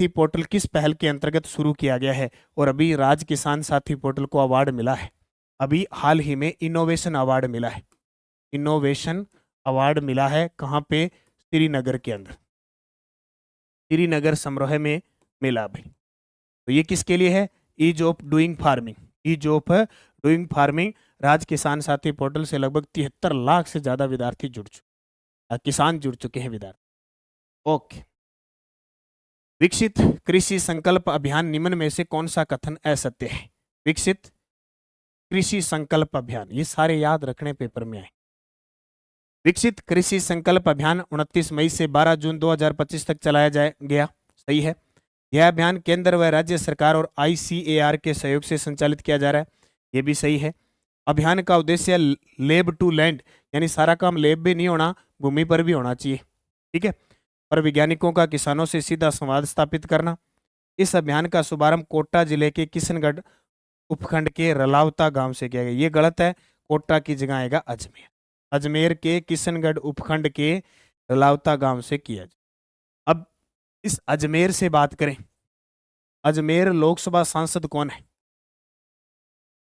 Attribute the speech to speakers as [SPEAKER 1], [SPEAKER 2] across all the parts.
[SPEAKER 1] साथी पोर्टल किस पहल के अंतर्गत शुरू किया गया है? और अभी राज किसान साथी पोर्टल को अवार्ड मिला है, अभी हाल ही में इनोवेशन अवार्ड मिला है। इनोवेशन अवार्ड मिला है कहाँ पे? श्रीनगर के अंदर, श्रीनगर समारोह में मिला भाई। तो ये किसके लिए है? Ease of doing farming, ease of doing farming. Raj Kisan Sathi portal से लगभग 73 लाख से ज्यादा विद्यार्थी जुड़ चुके, किसान जुड़ चुके हैं, विद्यार्थी। ओके। विकसित कृषि संकल्प अभियान निम्न में से कौन सा कथन असत्य है? विकसित कृषि संकल्प अभियान, ये सारे याद रखने पेपर में आए। विकसित कृषि संकल्प अभियान 29 मई से 12 जून 2025 तक चलाया गया, सही है। यह अभियान केंद्र व राज्य सरकार और ICAR के सहयोग से संचालित किया जा रहा है, ये भी सही है। अभियान का उद्देश्य लेब टू लैंड, यानी सारा काम लेब भी नहीं होना, भूमि पर भी होना चाहिए, ठीक है, पर वैज्ञानिकों का किसानों से सीधा संवाद स्थापित करना। इस अभियान का शुभारंभ कोटा जिले के किशनगढ़ उपखंड के रलावता गांव से किया गया। ये गलत है, कोटा की जगह आएगा अजमेर। अजमेर के किशनगढ़ उपखंड के रलावता गांव से किया जाए। अब इस अजमेर से बात करें, अजमेर लोकसभा सांसद कौन है?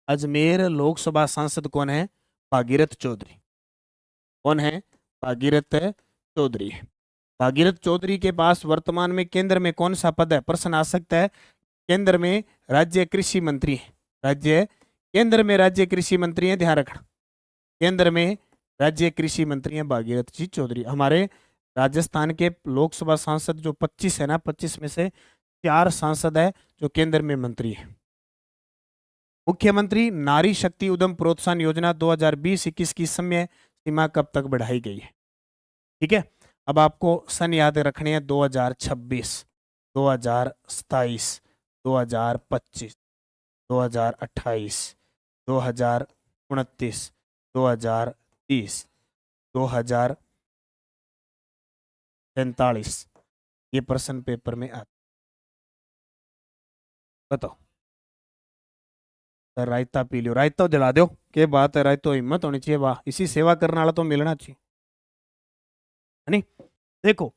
[SPEAKER 1] अजमेर लोकसभा सांसद कौन है? भागीरथ चौधरी। कौन है? भागीरथ चौधरी है। भागीरथ चौधरी के पास वर्तमान में केंद्र में कौन सा पद है? प्रश्न आ सकता है। केंद्र में राज्य कृषि मंत्री है, केंद्र में राज्य कृषि मंत्री है, ध्यान रखना, केंद्र में राज्य कृषि मंत्री हैं भागीरथ जी चौधरी। हमारे राजस्थान के लोकसभा सांसद जो 25 है ना, 25 में से 4 सांसद है जो केंद्र में मंत्री है। मुख्यमंत्री नारी शक्ति उद्यम प्रोत्साहन योजना 2020-21 की समय सीमा कब तक बढ़ाई गई है? ठीक है, अब आपको सन याद रखने हैं 2026, 2027, 2025, 2028, 2029, 2030, 2045। ये प्रश्न पेपर में आता। बताओ। रायता पी लियो, रायता जला दो, क्या बात है, रायतो हिम्मत होनी चाहिए, वाह, इसी सेवा करने वाला तो मिलना चाहिए, है नहीं? देखो,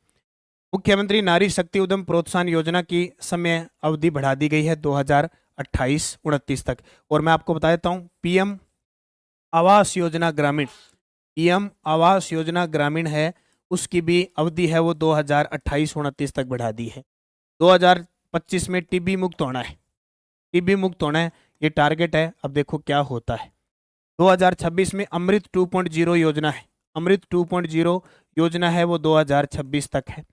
[SPEAKER 1] मुख्यमंत्री नारी शक्ति उद्यम प्रोत्साहन योजना की समय अवधि बढ़ा दी गई है 2028-29 तक। और मैं आपको बता देता हूं, PM आवास योजना ग्रामीण, PM आवास योजना ग्रामीण है, उसकी भी अवधि है वो 2028-29 तक बढ़ा दी है। 2025 में टीबी मुक्त होना है, टीबी मुक्त होना है, ये टारगेट है। अब देखो क्या होता है। 2026 में अमृत 2.0 योजना है, अमृत 2.0 योजना है वो 2026 तक है।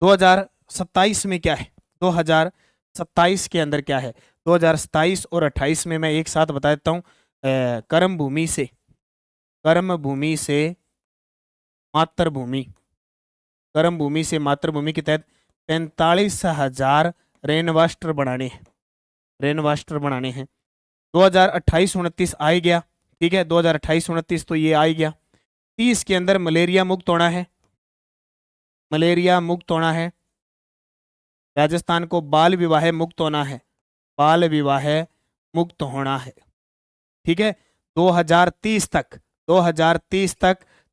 [SPEAKER 1] 2027 में क्या है? 2027 के अंदर क्या है? 2027 और 28 में मैं एक साथ बता देता हूँ। कर्म भूमि से मातृभूमि, कर्म भूमि से मातृभूमि के तहत 45,000 रेनवास्टर बनाने हैं, रेनवास्टर बनाने हैं। 2028-29 आ गया, ठीक है, 2028-29 तो ये आ गया। 30 के अंदर मलेरिया मुक्त होना है, मलेरिया मुक्त होना है। राजस्थान को बाल विवाह मुक्त होना है, बाल विवाह मुक्त होना है, ठीक है। 2030 तक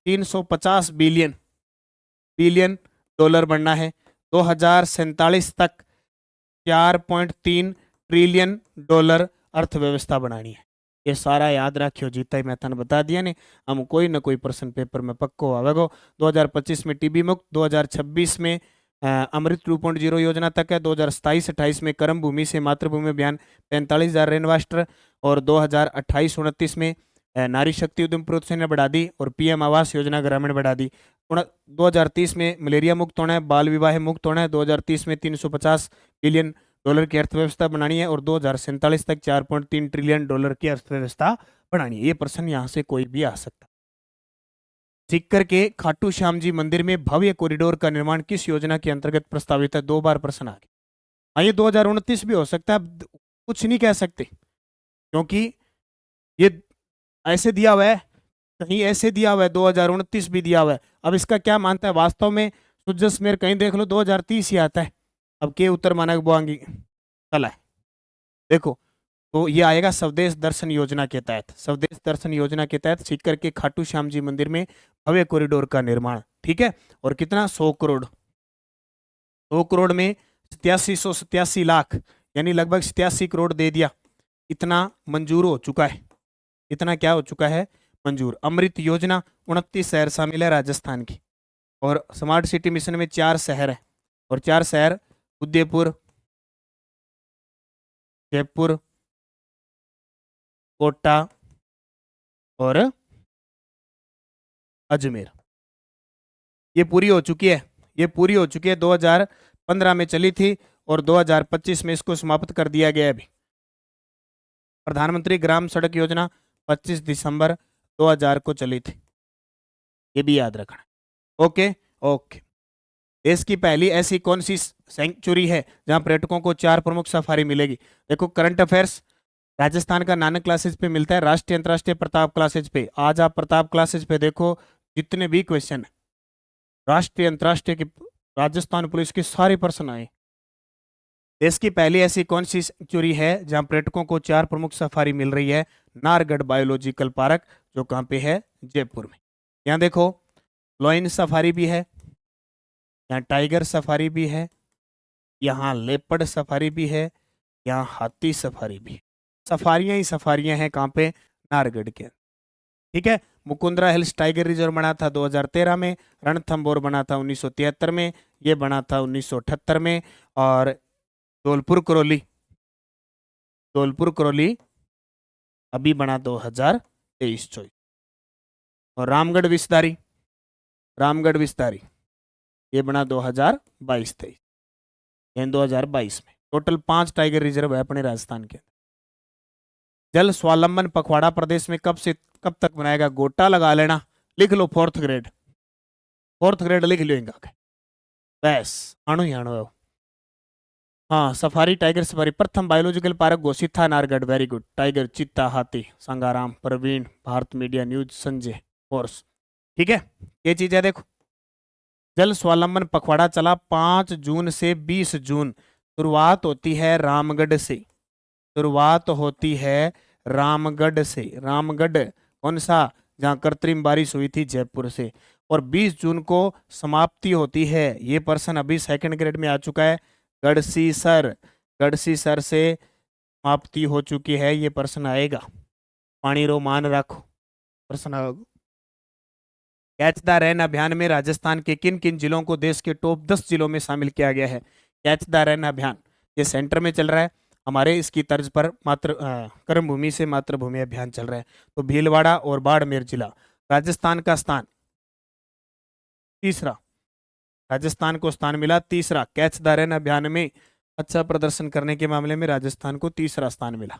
[SPEAKER 1] 350 बिलियन डॉलर बनना है। 2047 तक 4.3 ट्रिलियन डॉलर अर्थव्यवस्था बनानी है। ये सारा याद रखियो, जीता ही मैं तन बता दिया ने, हम कोई ना कोई प्रश्न पेपर में पक्को आवेगो। 2025 में टीबी मुक्त, 2026 में अमृत 2.0 योजना तक है, 2027-28 में कर्म भूमि से मातृभूमि अभियान 45,000 रेनवास्टर, और 2028-29 में नारी शक्ति उद्यम प्रोत्साहन बढ़ा दी, और PM आवास योजना ग्रामीण बढ़ा दी। 2030 में मलेरिया मुक्त होना है, बाल विवाह मुक्त होना है। 2030 में 350 बिलियन डॉलर की अर्थव्यवस्था बनानी है, और 2047 तक 4.3 ट्रिलियन डॉलर की अर्थव्यवस्था बनानी है। ये प्रश्न यहाँ से कोई भी आ सकता है। सीकर के खाटू श्याम जी मंदिर में भव्य कॉरिडोर का निर्माण किस योजना के अंतर्गत प्रस्तावित है? 2 बार प्रश्न आ गया। हाँ, ये 2029 भी हो सकता है, अब कुछ नहीं कह सकते, क्योंकि ये ऐसे दिया हुआ है, कहीं ऐसे दिया हुआ है, 2029 भी दिया हुआ है। अब इसका क्या मानता है वास्तव में? सुजस मेर कहीं देख लो 2030 ही आता है। अब के उत्तर मानक बोआंगी चला है, देखो, तो ये आएगा स्वदेश दर्शन योजना के तहत, स्वदेश दर्शन योजना के तहत सीकर के खाटू श्याम जी मंदिर में भव्य कॉरिडोर का निर्माण, ठीक है। और कितना? 100 करोड़, 100 करोड़ में 8787 लाख यानी लगभग 87 करोड़ दे दिया। इतना मंजूर हो चुका है। इतना क्या हो चुका है? मंजूर। अमृत योजना 29 शहर शामिल है राजस्थान की। और स्मार्ट सिटी मिशन में 4 शहर है, और 4 शहर उदयपुर, जयपुर, कोटा और अजमेर। ये पूरी हो चुकी है। ये पूरी हो चुकी है। 2015 में चली थी और 2025 में इसको समाप्त कर दिया गया है अभी। प्रधानमंत्री ग्राम सड़क योजना 25 दिसंबर 2000 को चली थी। ये भी याद रखना। Okay okay. देश की पहली ऐसी कौन सी सेंचुरी है जहां पर्यटकों को 4 प्रमुख सफारी मिलेगी? देखो, करंट अफेयर्स राजस्थान का नानक क्लासेज पे मिलता है, राष्ट्रीय अंतर्राष्ट्रीय प्रताप क्लासेज पे। आज आप प्रताप क्लासेज पे देखो, जितने भी क्वेश्चन राष्ट्रीय अंतर्राष्ट्रीय की राजस्थान पुलिस के सारे प्रश्न आए। देश की पहली ऐसी कौन सी सेंचुरी है जहां पर्यटकों को 4 प्रमुख सफारी मिल रही है? नारगढ़ बायोलॉजिकल पार्क, जो कहाँ पे है? जयपुर में। यहाँ देखो, लॉयन सफारी भी है, यहाँ टाइगर सफारी भी है, यहाँ लेपर्ड सफारी भी है, यहाँ हाथी सफारी भी है। सफारियां ही सफारियां हैं। कहाँ पे? नारगढ़ के। ठीक है। मुकुंदरा हिल्स टाइगर रिजर्व बना था 2013 में। रणथंबोर बना था 1973 में। ये बना था 1978 में। और धौलपुर करौली, धौलपुर करौली अभी बना 2023-24। और रामगढ़ विस्तारी, रामगढ़ विस्तारी ये बना 2022-23, यानी 2022 में। टोटल 5 टाइगर रिजर्व है अपने राजस्थान के। जल स्वावलंबन पखवाड़ा प्रदेश में कब से कब तक बनाएगा? गोटा लगा लेना, लिख लो 4th ग्रेड, 4th ग्रेड लिख लो इनका। बस आणु ही आणु है। हाँ, सफारी टाइगर सफारी प्रथम बायोलॉजिकल पार्क घोषित था नारगढ़। Very good. टाइगर, चीता, हाथी। Sangaram, Praveen, Bharat media news, Sanjay, force. ठीक है। ये चीज है। देखो, जल स्वावलंबन पखवाड़ा चला 5 जून से 20 जून। शुरुआत होती है रामगढ़ से, शुरुआत होती है रामगढ़ से। रामगढ़ कौन सा? जहां कृत्रिम बारिश हुई थी, जयपुर से। और 20 जून को समाप्ति होती है। ये पर्सन अभी 2nd ग्रेड में आ चुका है। गढ़सीसर, गढ़सीसर से समाप्ति हो चुकी है। ये पर्सन आएगा। पानी रो मान रखो, पर्सन आएगा। कैच द रेन अभियान में राजस्थान के किन किन जिलों को देश के टॉप 10 जिलों में शामिल किया गया है? कैच द रेन अभियान ये सेंटर में चल रहा है हमारे। इसकी तर्ज पर कर्मभूमि से मातृभूमि अभियान चल रहा है। तो भीलवाड़ा और बाड़मेर जिला। राजस्थान का स्थान तीसरा, राजस्थान को स्थान मिला तीसरा। कैच द रेन अभियान में अच्छा प्रदर्शन करने के मामले में राजस्थान को तीसरा स्थान मिला।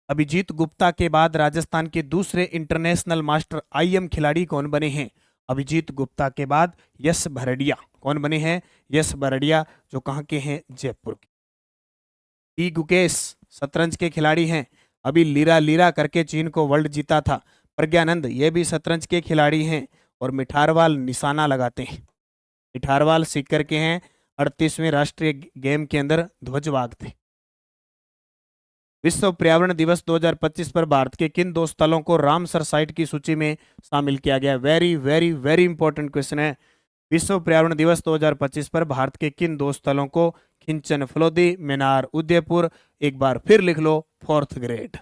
[SPEAKER 1] अभिजीत गुप्ता के बाद राजस्थान के दूसरे इंटरनेशनल मास्टर IM खिलाड़ी कौन बने हैं? अभिजीत गुप्ता के बाद यश भरड़िया कौन बने हैं? यश भरड़िया, जो कहाँ के हैं? जयपुर के। टी गुकेश शतरंज के खिलाड़ी हैं। अभी लीरा लीरा करके चीन को वर्ल्ड जीता था। प्रज्ञानंद ये भी शतरंज के खिलाड़ी हैं। और मिठारवाल निशाना लगाते हैं। मिठारवाल सीकर के हैं। 38वें राष्ट्रीय गेम के अंदर ध्वजवाहक थे। विश्व पर्यावरण दिवस 2025 पर भारत के किन 2 स्थलों को रामसर साइट की सूची में शामिल किया गया? Very very very important question है। विश्व पर्यावरण दिवस 2025 पर भारत के किन 2 स्थलों को? खिंचन फलोदी, मेनार, उदयपुर। एक बार फिर लिख लो 4th ग्रेड,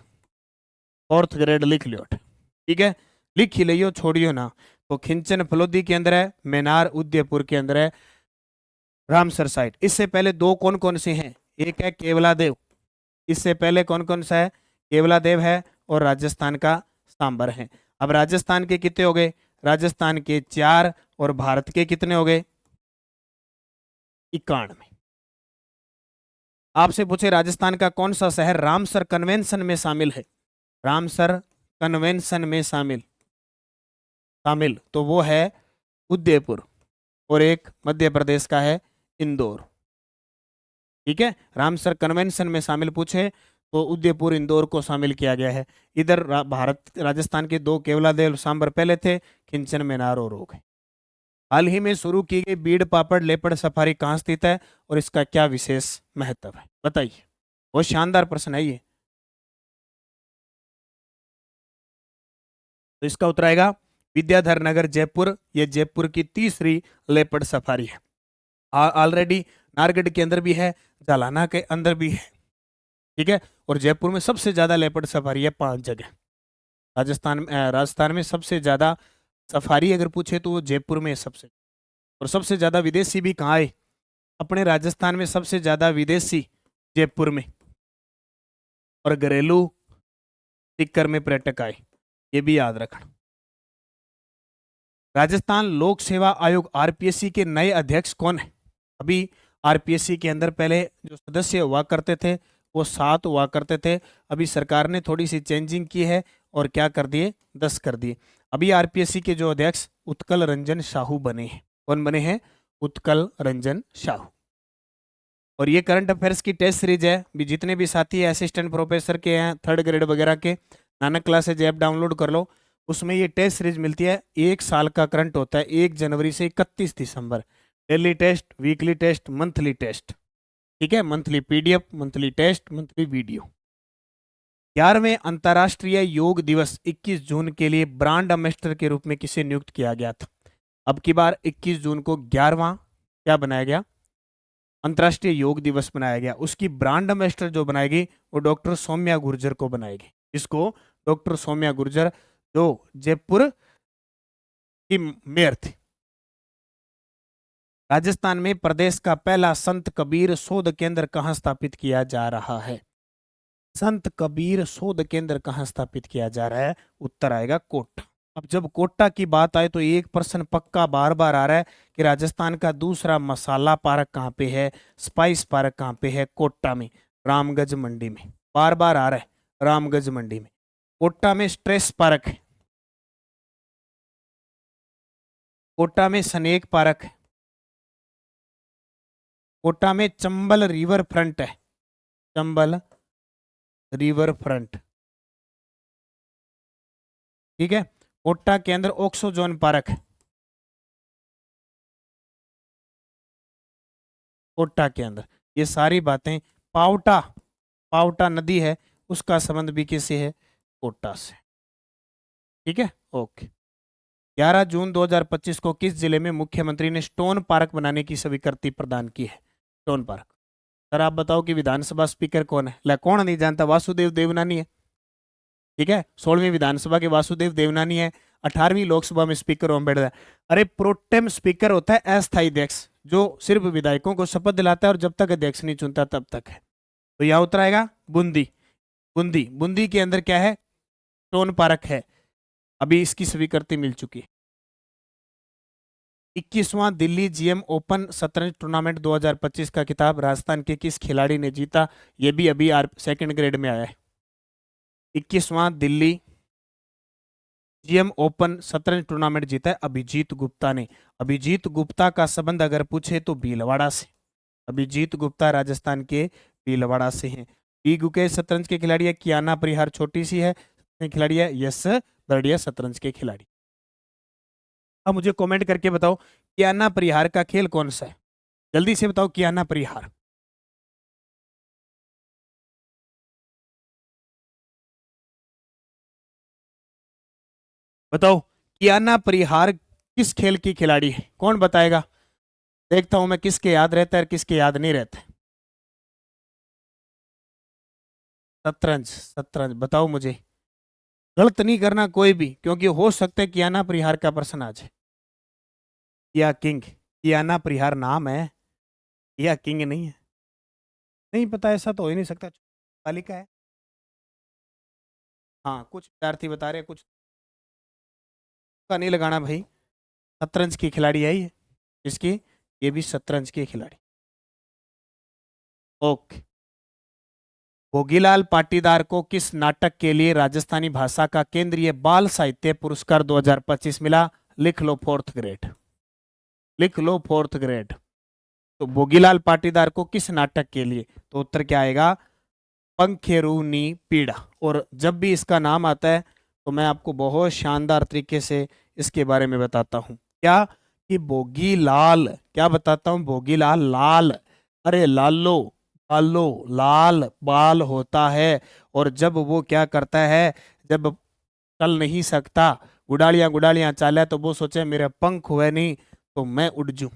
[SPEAKER 1] 4th ग्रेड लिख लो। ठीक है, लिख ही लियो, छोड़ियो ना। तो खिंचन फलोदी के अंदर है, मेनार उदयपुर के अंदर है रामसर साइट। इससे पहले 2 कौन कौन से हैं? एक है केवलादेव। इससे पहले कौन कौन सा है? केवलादेव है और राजस्थान का सांबर है। अब राजस्थान के कितने हो गए? राजस्थान के 4 और भारत के कितने हो गए? 91। आपसे पूछे राजस्थान का कौन सा शहर रामसर कन्वेंशन में शामिल है? रामसर कन्वेंशन में शामिल तो वो है उदयपुर। और एक मध्य प्रदेश का है इंदौर। ठीक है, रामसर कन्वेंशन में शामिल पूछे तो उदयपुर इंदौर को शामिल किया गया है। इधर भारत राजस्थान के 2 केवलादेव सांबर पहले थे, खिंचन मेनार और हो गए। हाल ही में शुरू की गई बीड़ पापड़ लेपर्ड सफारी कहाँ स्थित है और इसका क्या विशेष महत्व है? बताइए। बहुत शानदार प्रश्न है ये। तो इसका उत्तर आएगा विद्याधर नगर, जयपुर। ये जयपुर की तीसरी लेपर्ड सफारी है। ऑलरेडी नारगढ़ के अंदर भी है, जालाना के अंदर भी है, ठीक है। और जयपुर में सबसे ज्यादा लेपर्ड सफारी है 5 जगह। राजस्थान में सबसे ज्यादा सफारी अगर पूछे तो वो जयपुर में है सबसे। और सबसे ज्यादा विदेशी भी कहाँ है? अपने राजस्थान में सबसे ज्यादा विदेशी जयपुर में। और घरेलू टिक्कर में पर्यटक आए, ये भी याद रखना। राजस्थान लोक सेवा आयोग आरपीएससी के नए अध्यक्ष कौन है? अभी आरपीएससी के अंदर पहले जो सदस्य हुआ करते थे वो 7 हुआ करते थे, अभी सरकार ने थोड़ी सी चेंजिंग की है और क्या कर दिए, 10 कर दिए। अभी आरपीएससी के जो अध्यक्ष उत्कल रंजन साहू बने हैं। कौन बने हैं? उत्कल रंजन साहू। और ये करंट अफेयर्स की टेस्ट सीरीज है, भी जितने भी साथी असिस्टेंट प्रोफेसर के हैं 3rd ग्रेड वगैरह के, नानक क्लासेज ऐप डाउनलोड कर लो, उसमें ये टेस्ट सीरीज मिलती है। 1 साल का करंट होता है, 1 जनवरी से 31 दिसंबर। Daily test, weekly test, monthly test, ठीक है, monthly PDF, monthly test, monthly video. 11वें अंतर्राष्ट्रीय योग दिवस 21 जून के लिए ब्रांड एम्बेसडर के रूप में किसे नियुक्त किया गया था? अब की बार 21 जून को 11वां क्या बनाया गया? अंतर्राष्ट्रीय योग दिवस बनाया गया। उसकी ब्रांड एम्बेसडर जो बनाएगी वो डॉक्टर सौम्या गुर्जर को बनाएगी। इसको डॉक्टर सौम्या गुर्जर, जो जयपुर की मेयर थी। राजस्थान में प्रदेश का पहला संत कबीर शोध केंद्र कहां स्थापित किया जा रहा है? संत कबीर शोध केंद्र कहां स्थापित किया जा रहा है? उत्तर आएगा कोटा। अब जब कोटा की बात आए तो एक प्रश्न पक्का बार बार आ रहा है कि राजस्थान का दूसरा मसाला पार्क कहाँ पे है, स्पाइस पार्क कहाँ पे है? कोटा में, रामगंज मंडी में। बार बार आ रहा है, रामगंज मंडी में। कोटा में स्ट्रेस पार्क है, कोटा में स्नेक पार्क है, कोटा में चंबल रिवर फ्रंट है, चंबल रिवर फ्रंट, ठीक है। कोटा के अंदर ऑक्सोजोन पार्क है, कोटा के अंदर। ये सारी बातें, पावटा, पावटा नदी है, उसका संबंध भी किससे है? कोटा से, ठीक है। ओके। 11 जून 2025 को किस जिले में मुख्यमंत्री ने स्टोन पार्क बनाने की स्वीकृति प्रदान की है? Stone park. सर आप बताओ कि विधानसभा स्पीकर कौन है? ला कौन नहीं जानता? वासुदेव देवनानी है, ठीक है। 16वीं विधानसभा के वासुदेव देवनानी है। 18वीं लोकसभा में स्पीकर ओम बिड़ला। अरे प्रोटेम स्पीकर होता है अस्थायी अध्यक्ष, जो सिर्फ विधायकों को शपथ दिलाता है और जब तक अध्यक्ष नहीं चुनता तब तक है। तो यहां उतर आएगा बूंदी। बूंदी, बूंदी के अंदर क्या है? स्टोन पार्क है, अभी इसकी स्वीकृति मिल चुकी है। 21वां दिल्ली जीएम ओपन शतरंज टूर्नामेंट 2025 का खिताब राजस्थान के किस खिलाड़ी ने जीता? ये भी अभी 2nd ग्रेड में आया है। 21वां दिल्ली जीएम ओपन शतरंज टूर्नामेंट जीता है अभिजीत गुप्ता ने। अभिजीत गुप्ता का संबंध अगर पूछे तो भीलवाड़ा से। अभिजीत गुप्ता राजस्थान के भीलवाड़ा से हैं। बी गुकेश शतरंज के खिलाड़ी है। कियाना परिहार छोटी सी है खिलाड़ी है। यस बर्डिया शतरंज के खिलाड़ी। अब मुझे कमेंट करके बताओ कियाना परिहार का खेल कौन सा है? जल्दी से बताओ कियाना परिहार। बताओ कियाना परिहार किस खेल की खिलाड़ी है? कौन बताएगा? देखता हूं मैं किसके याद रहता है और किसके याद नहीं रहता। शतरंज, शतरंज बताओ मुझे। गलत नहीं करना कोई भी, क्योंकि हो सकता है कियाना परिहार का प्रश्न आ जाए। किया किंग, कियाना परिहार नाम है, किया किंग नहीं है। नहीं पता, ऐसा तो हो ही नहीं सकता। तालिका है। हाँ कुछ विद्यार्थी बता रहे, कुछ का नहीं लगाना भाई। शतरंज की खिलाड़ी है ये। इसकी, ये भी शतरंज की खिलाड़ी। ओके। भोगीलाल पाटीदार को किस नाटक के लिए राजस्थानी भाषा का केंद्रीय बाल साहित्य पुरस्कार 2025 मिला? लिख लो 4th ग्रेड, लिख लो 4th ग्रेड। तो भोगीलाल पाटीदार को किस नाटक के लिए? तो उत्तर क्या आएगा? पंखेरुनी पीड़ा। और जब भी इसका नाम आता है तो मैं आपको बहुत शानदार तरीके से इसके बारे में बताता हूं। क्या? कि भोगीलाल, क्या बताता हूं? भोगीलाल लाल, अरे लालो बालो, लाल बाल होता है। और जब वो क्या करता है, जब चल नहीं सकता, गुडालियां गुडालियां चाले, तो वो सोचे मेरे पंख हुए नहीं तो मैं उड़ जूं।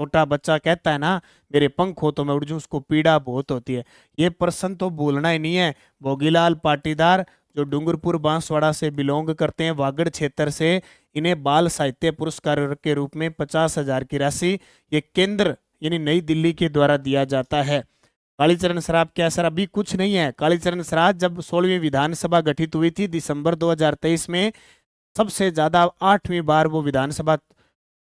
[SPEAKER 1] छोटा बच्चा कहता है ना मेरे पंख हो तो मैं उड़ जाऊं, उसको पीड़ा बहुत होती है। ये प्रश्न तो भूलना ही नहीं है। भोगीलाल पाटीदार जो डूंगरपुर बांसवाड़ा से बिलोंग करते हैं, वागड़ क्षेत्र से, इन्हें बाल साहित्य पुरस्कार के रूप में 50,000 की राशि ये केंद्र यानी नई दिल्ली के द्वारा दिया जाता है। कालीचरण सराफ क्या सर? अभी कुछ नहीं है। कालीचरण सराफ जब 16वीं विधानसभा गठित हुई थी दिसंबर 2023 में, सबसे ज्यादा 8वीं बार वो विधानसभा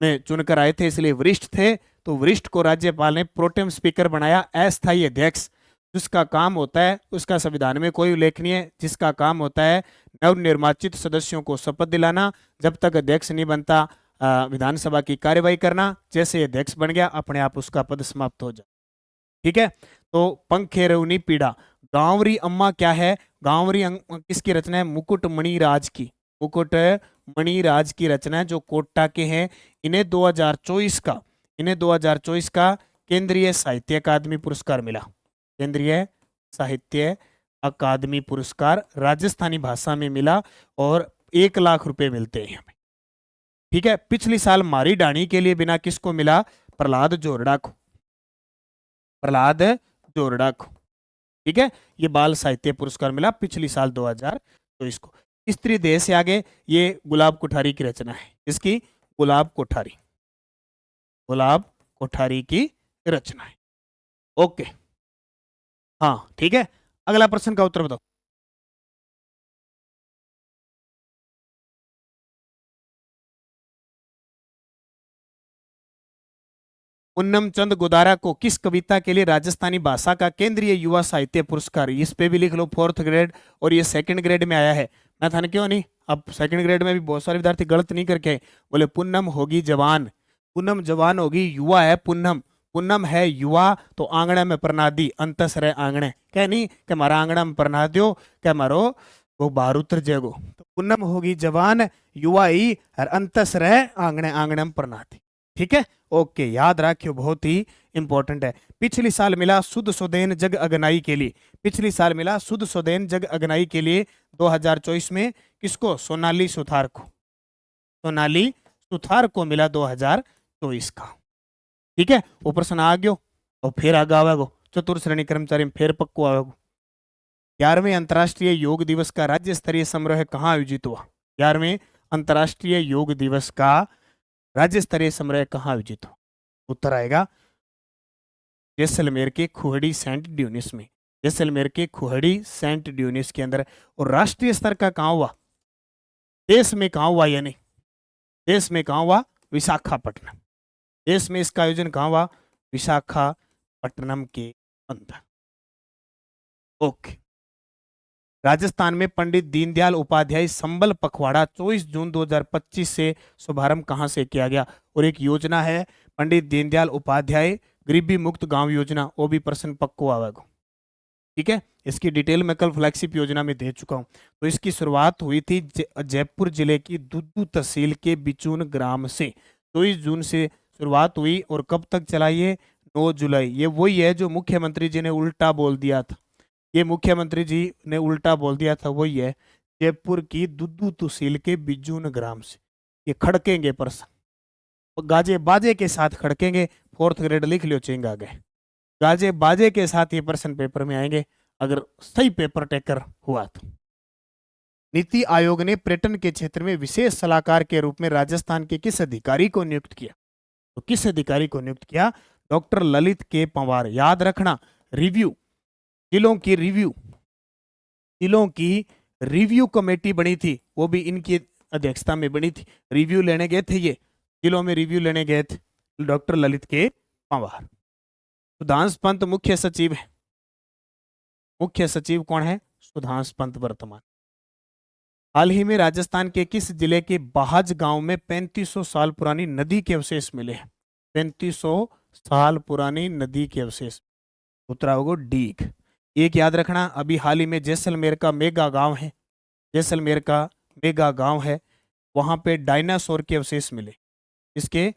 [SPEAKER 1] में चुनकर आए थे, इसलिए वरिष्ठ थे। तो वरिष्ठ को राज्यपाल ने प्रोटेम स्पीकर बनाया, अस्थायी अध्यक्ष, जिसका काम होता है, उसका संविधान में कोई उल्लेख नहीं है, जिसका काम होता है नवनिर्वाचित सदस्यों को शपथ दिलाना, जब तक अध्यक्ष नहीं बनता विधानसभा की कार्यवाही करना। जैसे ही अध्यक्ष बन गया अपने आप उसका पद समाप्त हो जाए। ठीक है, तो पंखे रउनी पीड़ा। गांवरी अम्मा क्या है? गांवरी किसकी रचना है? मुकुट मणिराज की। मुकुट मणिराज की रचना है, जो कोटा के हैं। इन्हें 2024 का केंद्रीय साहित्य अकादमी पुरस्कार मिला। केंद्रीय साहित्य अकादमी पुरस्कार राजस्थानी भाषा में मिला और 1 लाख रुपए मिलते हैं हमें। ठीक है, पिछली साल मारी डाणी के लिए बिना किसको मिला? प्रहलाद जोरड़ा को। प्रहलाद जोरड़ा को। ठीक है, ये बाल साहित्य पुरस्कार मिला पिछली साल 2024 को। स्त्री देह से आगे ये गुलाब कोठारी की रचना है। इसकी गुलाब कोठारी, गुलाब कोठारी की रचना है। ओके, हाँ ठीक है, अगला प्रश्न का उत्तर बताओ। उन्नम चंद गोदारा को किस कविता के लिए राजस्थानी भाषा का केंद्रीय युवा साहित्य पुरस्कार? इस पे भी लिख लो 4th ग्रेड, और ये 2nd ग्रेड में आया है। मैं था क्यों नहीं, अब 2nd ग्रेड में भी बहुत सारे विद्यार्थी गलत नहीं करके बोले पुन्नम होगी जवान, पुन्नम जवान होगी, युवा है पुन्नम, पुन्नम है युवा, तो आंगणे में प्रनादी अंतस रहे आंगणे, कह नहीं कि हमारा आंगणा में प्रना दो, क्या मारो वो बाहर उतर जाएगो। तो पुन्नम होगी जवान, युवा ही, और अंतस रहे आंगणे, आंगणे में प्रनादी। ठीक है, ओके, याद रखियो, बहुत ही इंपॉर्टेंट है। पिछली साल मिला शुद्ध सुदेन जग अगनाई के लिए, पिछली साल मिला शुद्ध सुदेन जग अगनाई के लिए 2024 में किसको? सोनाली सुथार को। सोनाली सुथार को मिला 2024 का। ठीक है, वो प्रश्न आ गयो और फिर आगे आवेगो चतुर्थ श्रेणी कर्मचारी में फिर पक्को आवेगो। 11वें अंतर्राष्ट्रीय योग दिवस का राज्य स्तरीय समारोह कहाँ आयोजित हुआ? 11वें अंतर्राष्ट्रीय योग दिवस का राज्य स्तरीय समारोह कहाँ आयोजित हुआ? उत्तर आएगा जैसलमेर के खुहड़ी सेंट ड्यूनिस में, जैसलमेर के खुहड़ी सेंट ड्यूनिस के अंदर। और राष्ट्रीय स्तर का कहाँ हुआ? देश में कहाँ हुआ? यानी देश में कहाँ हुआ? विशाखापट्टनम। देश में इसका आयोजन कहाँ हुआ? विशाखापट्टनम के अंदर। ओके, राजस्थान में पंडित दीनदयाल उपाध्याय संबल पखवाड़ा 24 जून 2025 से शुभारंभ कहां से किया गया? और एक योजना है पंडित दीनदयाल उपाध्याय गरीबी मुक्त गांव योजना, वो भी प्रश्न पक्को आवेगा। ठीक है, इसकी डिटेल मैं कल फ्लैगशिप योजना में दे चुका हूं। तो इसकी शुरुआत हुई थी जयपुर जिले की दुद्दू तहसील के बिचून ग्राम से। 24 जून से शुरुआत हुई और कब तक चलाई है? 9 जुलाई। ये वही है जो मुख्यमंत्री जी ने उल्टा बोल दिया था, ये मुख्यमंत्री जी ने उल्टा बोल दिया था, वही है जयपुर की दुद्दू तहसील के बिजून ग्राम से। ये खड़केंगे प्रश्न, गाजे बाजे के साथ खड़केंगे। 4th ग्रेड लिख लियो, चेंग आ गए। गाजे बाजे के साथ ये प्रश्न पेपर में आएंगे अगर सही पेपर टेकर हुआ तो। नीति आयोग ने पर्यटन के क्षेत्र में विशेष सलाहकार के रूप में राजस्थान के किस अधिकारी को नियुक्त किया? तो किस अधिकारी को नियुक्त किया? डॉक्टर ललित के पंवार। याद रखना, रिव्यू जिलों की रिव्यू, जिलों की रिव्यू कमेटी बनी थी, वो भी इनकी अध्यक्षता में बनी थी। रिव्यू लेने गए थे, ये जिलों में रिव्यू लेने गए थे डॉक्टर ललित के पंवार। सुधांश पंत मुख्य सचिव है। मुख्य सचिव कौन है? सुधांश पंत वर्तमान। हाल ही में राजस्थान के किस जिले के बाहज गांव में 3500 साल पुरानी नदी के अवशेष मिले हैं? 3500 साल पुरानी नदी के अवशेष। उत्तर होगा डीग। एक याद रखना, अभी हाल ही में जैसलमेर का मेगा गांव है, जैसलमेर का मेगा गांव है, वहां पे डायनासोर के अवशेष मिले। इसके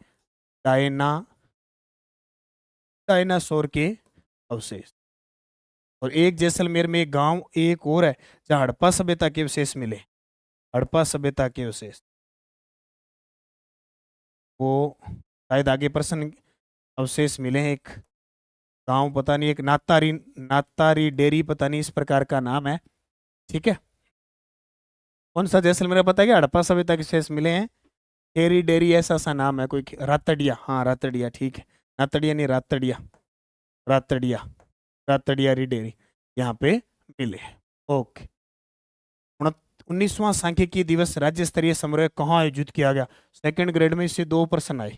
[SPEAKER 1] डायनासोर के अवशेष। और एक जैसलमेर में एक गांव एक और है जहां हड़प्पा सभ्यता के अवशेष मिले, हड़प्पा सभ्यता के अवशेष। वो शायद आगे प्रश्न अवशेष मिले हैं। एक गांव पता नहीं, एक नातारी, नातारी डेरी पता नहीं, इस प्रकार का नाम है। ठीक है, कौन सा जैसलमेर पता है क्या? हड़प्पा सभ्यता के शेष मिले हैं। डेरी डेरी ऐसा सा नाम है कोई, रातड़िया, हाँ रातड़िया, ठीक है। नातड़िया नहीं, रातड़िया, रातड़िया, रातड़िया री डेरी यहाँ पे मिले हैं। ओके। 19वां सांख्यिकी दिवस राज्य स्तरीय समारोह कहाँ आयोजित किया गया? सेकंड ग्रेड में इससे 2 प्रश्न आए।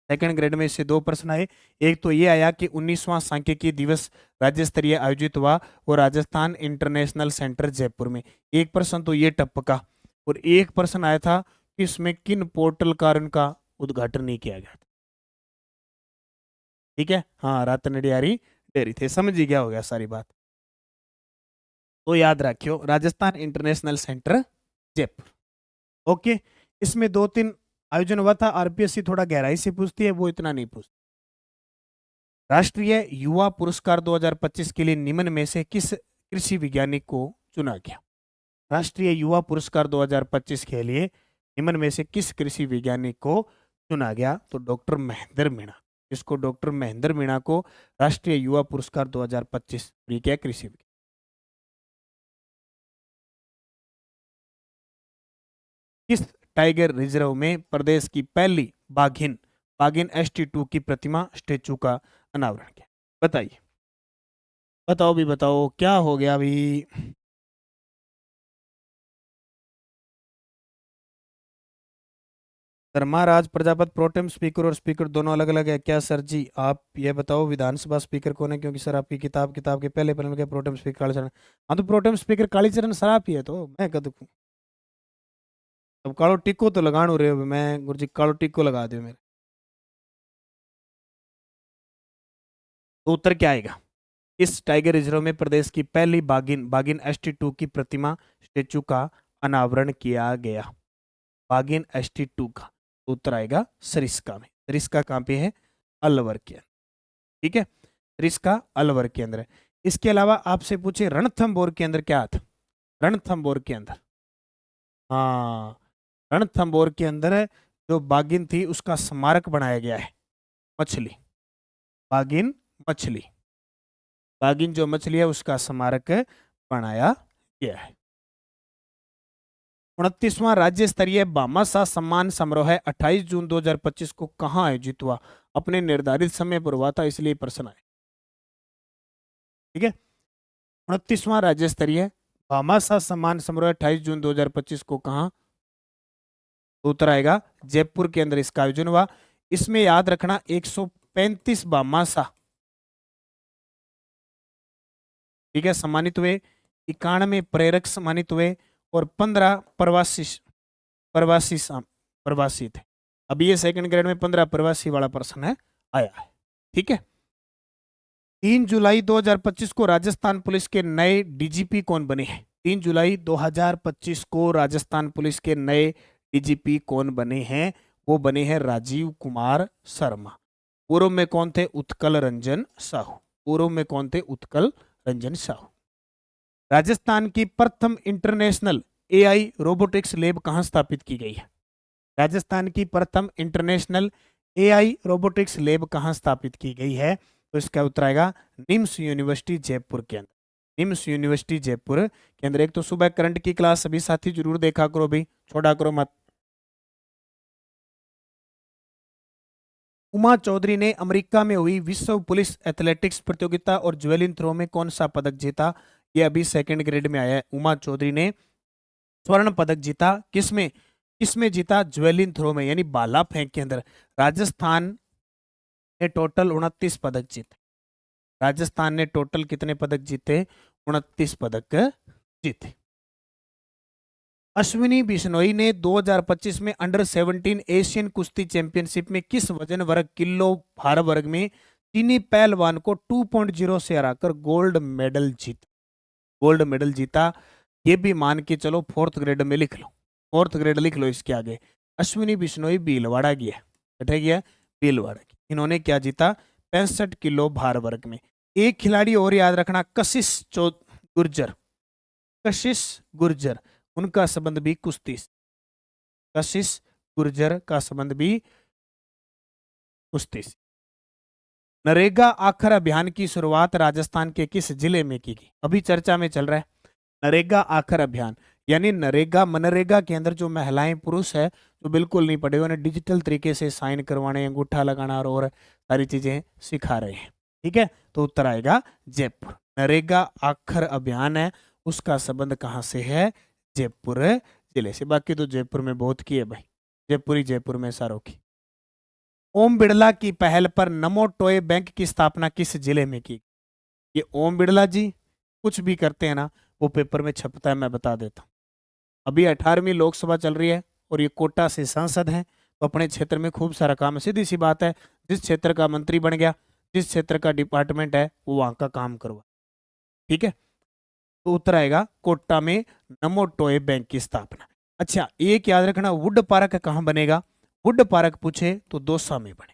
[SPEAKER 1] सेकंड ग्रेड में इससे 2 प्रश्न आए। एक तो ये आया कि 19वां सांख्यिकी दिवस राज्य स्तरीय आयोजित हुआ वो राजस्थान इंटरनेशनल सेंटर जयपुर में। एक प्रश्न तो ये टपका। और एक प्रश्न आया था कि इसमें किन पोर्टल कारण का उद्घाटन नहीं किया गया था। ठीक है, हाँ रातनडियारी डेयरी थे। समझ ही गया हो गया सारी बात। तो याद रखियो, Rajasthan international centre Jaipur. Okay. इसमें 2-3 आयोजन हुआ था। आरपीएससी थोड़ा गहराई से पूछती है, वो इतना नहीं पूछती। राष्ट्रीय युवा पुरस्कार 2025 के लिए निम्न में से किस कृषि वैज्ञानिक को चुना गया? राष्ट्रीय युवा पुरस्कार 2025 के लिए निम्न में से किस कृषि वैज्ञानिक को चुना गया? तो डॉक्टर महेंद्र मीणा। इसको डॉक्टर महेंद्र मीणा को राष्ट्रीय युवा पुरस्कार 2025। ये क्या कृषि वैज्ञानिक? किस टाइगर रिजर्व में प्रदेश की पहली बाघिन बाघिन ST2 की प्रतिमा स्टेचू का अनावरण किया? बताइए, बताओ भी बताओ, क्या हो गया अभी? सर महाराज प्रजापत प्रोटेम स्पीकर और स्पीकर दोनों अलग अलग है क्या? सर जी आप ये बताओ विधानसभा स्पीकर कौन है, क्योंकि सर आपकी किताब के पहले पन्ने में क्या प्रोटेम स्पीकर कालीचरण। हाँ तो प्रोटेम स्पीकर कालीचरण सर आप ही है, तो मैं कद अब कालो टिक्को तो लगाणु रहे हो, मैं गुरु जी कालो टिक्को लगा दो मेरे। तो उत्तर क्या आएगा? इस टाइगर रिजर्व में प्रदेश की पहली बाघिन बाघिन ST2 की प्रतिमा स्टेचू का अनावरण किया गया। बाघिन ST2 का उत्तर आएगा सरिस्का में। सरिस्का कहाँ पे है? अलवर के अंदर। ठीक है, सरिस्का अलवर के अंदर है। इसके अलावा आपसे पूछे रणथंभौर के अंदर क्या था? रणथंभौर के अंदर, हाँ रणथंभौर के अंदर जो बाघिन थी उसका स्मारक बनाया गया है। मछली, बाघिन मछली, बाघिन जो मछली है उसका स्मारक बनाया गया है। 29वां राज्य स्तरीय भामाशाह सम्मान समारोह 28 जून 2025 को कहाँ आयोजित हुआ? अपने निर्धारित समय पर हुआ था, इसलिए प्रश्न आए। ठीक है, 29वां राज्य स्तरीय भामाशाह सम्मान समारोह 28 जून 2025 को कहाँ? उत्तर आएगा जयपुर के अंदर इसका आयोजन हुआ। इसमें याद रखना 135 भामाशाह, ठीक है, सम्मानित हुए। 91 प्रेरक सम्मानित हुए और 15 प्रवासी प्रवासी प्रवासी थे। अभी ये सेकंड ग्रेड में 15 प्रवासी वाला प्रश्न है आया है। ठीक है, 3 जुलाई 2025 को राजस्थान पुलिस के नए डीजीपी कौन बने हैं? 3 जुलाई 2025 को राजस्थान पुलिस के नए डीजीपी कौन बने हैं? वो बने हैं राजीव कुमार शर्मा। पूर्व में कौन थे? उत्कल रंजन साहू। पूर्व में कौन थे? उत्कल रंजन साहू। राजस्थान की प्रथम इंटरनेशनल AI रोबोटिक्स लैब कहाँ स्थापित की गई है? राजस्थान की प्रथम इंटरनेशनल AI रोबोटिक्स लैब कहाँ स्थापित की गई है? तो इसका उत्तर आएगा निम्स यूनिवर्सिटी जयपुर के अंदर। निम्स यूनिवर्सिटी जयपुर के अंदर। एक तो सुबह करंट की क्लास सभी साथी जरूर देखा करो भाई, छोड़ा करो मत। उमा चौधरी ने अमेरिका में हुई विश्व पुलिस एथलेटिक्स प्रतियोगिता और ज्वेलिन थ्रो में कौन सा पदक जीता? यह अभी सेकंड ग्रेड में आया है। उमा चौधरी ने स्वर्ण पदक जीता। किसमें? किसमें जीता? ज्वेलिन थ्रो में, यानी भाला फेंक के अंदर। राजस्थान ने टोटल 29 पदक जीते। राजस्थान ने टोटल कितने पदक जीते? 29 पदक जीते। अश्विनी बिश्नोई ने 2025 में अंडर 17 एशियन कुश्ती चैंपियनशिप में किस वजन वर्ग किलो भार वर्ग में चीनी पहलवान को 2.0 से हराकर गोल्ड मेडल जीता? गोल्ड मेडल जीता। ये भी मान के चलो, फोर्थ ग्रेड में लिख लो, फोर्थ ग्रेड लिख लो इसके आगे। अश्विनी बिश्नोई भीलवाड़ा की है, बैठे गया भीलवाड़ा की। इन्होंने क्या जीता? 65 किलो भार वर्ग में। एक खिलाड़ी और याद रखना, गुर्जर, कशिश गुर्जर, उनका संबंध भी कुश्ती से। कशिश गुर्जर का संबंध भी कुश्ती से। नरेगा आखर अभियान की शुरुआत राजस्थान के किस जिले में की गई? अभी चर्चा में चल रहा है नरेगा आखर अभियान, यानी नरेगा मनरेगा के अंदर जो महिलाएं पुरुष है जो बिल्कुल नहीं पढ़े उन्हें डिजिटल तरीके से साइन करवाने, अंगूठा लगाना और सारी चीजें सिखा रहे हैं। ठीक है, तो उत्तर आएगा जयपुर। नरेगा आखर अभियान है उसका संबंध कहाँ से है? जयपुर जिले से। बाकी तो जयपुर में बहुत की है भाई, जयपुरी जयपुर में सारों की। ओम बिड़ला की पहल पर नमो टॉय बैंक की स्थापना किस जिले में की? ये ओम बिड़ला जी कुछ भी करते हैं ना वो पेपर में छपता है, मैं बता देता हूँ। अभी 18वीं लोकसभा चल रही है और ये कोटा से सांसद हैं, तो अपने क्षेत्र में खूब सारा काम है। सीधी सी बात है, जिस क्षेत्र का मंत्री बन गया, जिस क्षेत्र का डिपार्टमेंट है वो वहां का काम करवा। ठीक है, तो उत्तर आएगा कोटा में नमो टॉय बैंक की स्थापना। अच्छा, एक याद रखना, वुड पार्क कहाँ बनेगा? वुड पार्क पूछे तो दौसा में बने।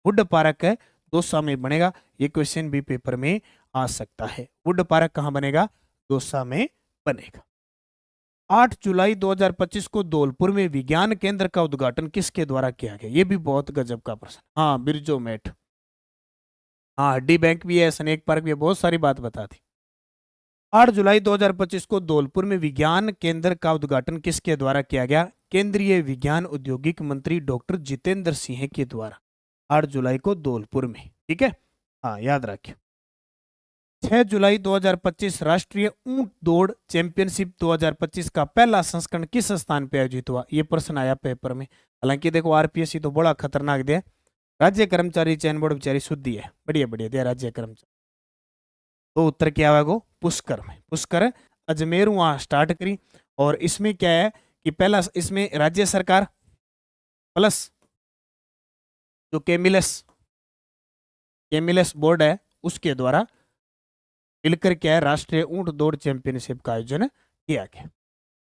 [SPEAKER 1] वुड पार्क है दौसा में बनेगा, ये क्वेश्चन भी पेपर में आ सकता है। वुड पार्क कहाँ बनेगा? दौसा में बनेगा। 8 जुलाई 2025 को धौलपुर में विज्ञान केंद्र का उद्घाटन किसके द्वारा किया गया? ये भी बहुत गजब का प्रश्न। हाँ, बिरजू मेट। हाँ, हड्डी बैंक भी है, स्नेक पार्क भी है, बहुत सारी बात बता दी। 8 जुलाई 2025 को धौलपुर में विज्ञान केंद्र का उद्घाटन किसके द्वारा किया गया? केंद्रीय विज्ञान औद्योगिक मंत्री डॉक्टर जितेंद्र सिंह के द्वारा। 8 जुलाई को धौलपुर में। ठीक है, हाँ याद रखिए। 6 जुलाई 2025 राष्ट्रीय ऊंट दौड़ चैंपियनशिप 2025 का पहला संस्करण किस स्थान पर आयोजित हुआ? ये प्रश्न आया पेपर में। हालांकि देखो आरपीएससी तो बड़ा खतरनाक दिया, राज्य कर्मचारी चयन बोर्ड बेचारी शुद्धि है, बढ़िया बढ़िया दिया राज्य कर्मचारी। तो उत्तर क्या होगा? पुष्कर में। पुष्कर अजमेर वहां स्टार्ट करी। और इसमें क्या है कि पहला इसमें राज्य सरकार प्लस जो केमिलस केमिलस बोर्ड है उसके द्वारा मिलकर क्या है राष्ट्रीय ऊंट दौड़ चैंपियनशिप का आयोजन किया गया।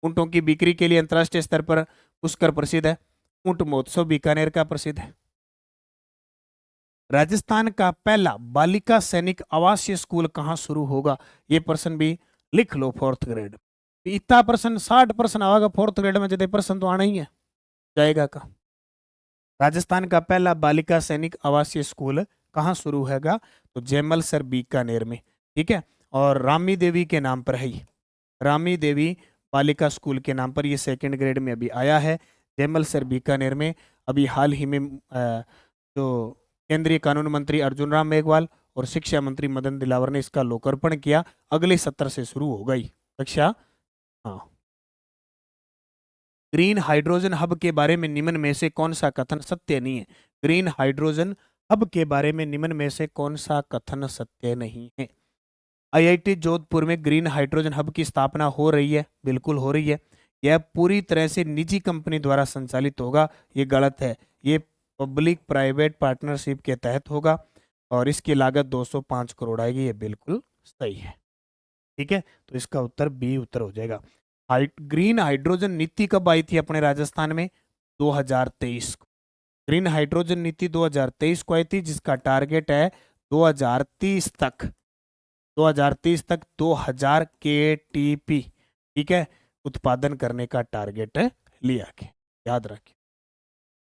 [SPEAKER 1] ऊंटों की बिक्री के लिए अंतर्राष्ट्रीय स्तर पर पुष्कर प्रसिद्ध है। ऊंट महोत्सव बीकानेर का प्रसिद्ध है। राजस्थान का पहला बालिका सैनिक आवासीय स्कूल कहां शुरू होगा? ये प्रश्न भी लिख लो फोर्थ ग्रेड। इतना प्रश्न 60% आएगा फोर्थ ग्रेड में, जब प्रश्न तो आना ही है, जाएगा का। राजस्थान का पहला बालिका सैनिक आवासीय स्कूल कहां शुरू होगा? तो जैमल सर बीकानेर में। ठीक है, और रामी देवी के नाम पर है ये, रामी देवी बालिका स्कूल के नाम पर। ये सेकंड ग्रेड में अभी आया है जैमल सर बीकानेर में। अभी हाल ही में जो केंद्रीय कानून मंत्री अर्जुन राम मेघवाल और शिक्षा मंत्री मदन दिलावर ने इसका लोकार्पण किया। अगले सत्र से शुरू हो गई कक्षा। हाँ, ग्रीन हाइड्रोजन हब के बारे में निम्न में से कौन सा कथन सत्य नहीं है? ग्रीन हाइड्रोजन हब के बारे में निम्न में से कौन सा कथन सत्य नहीं है? आईआईटी जोधपुर में ग्रीन हाइड्रोजन हब की स्थापना हो रही है, बिल्कुल हो रही है। यह पूरी तरह से निजी कंपनी द्वारा संचालित होगा, ये गलत है। ये पब्लिक प्राइवेट पार्टनरशिप के तहत होगा और इसकी लागत 205 करोड़ आएगी, ये बिल्कुल सही है। ठीक है, तो इसका उत्तर बी उत्तर हो जाएगा। ग्रीन हाइड्रोजन नीति कब आई थी अपने राजस्थान में? 2023 को। ग्रीन हाइड्रोजन नीति 2023 को आई थी, जिसका टारगेट है 2030 तक 2000 KTP, ठीक है, उत्पादन करने का टारगेट लिया गया, याद रखें।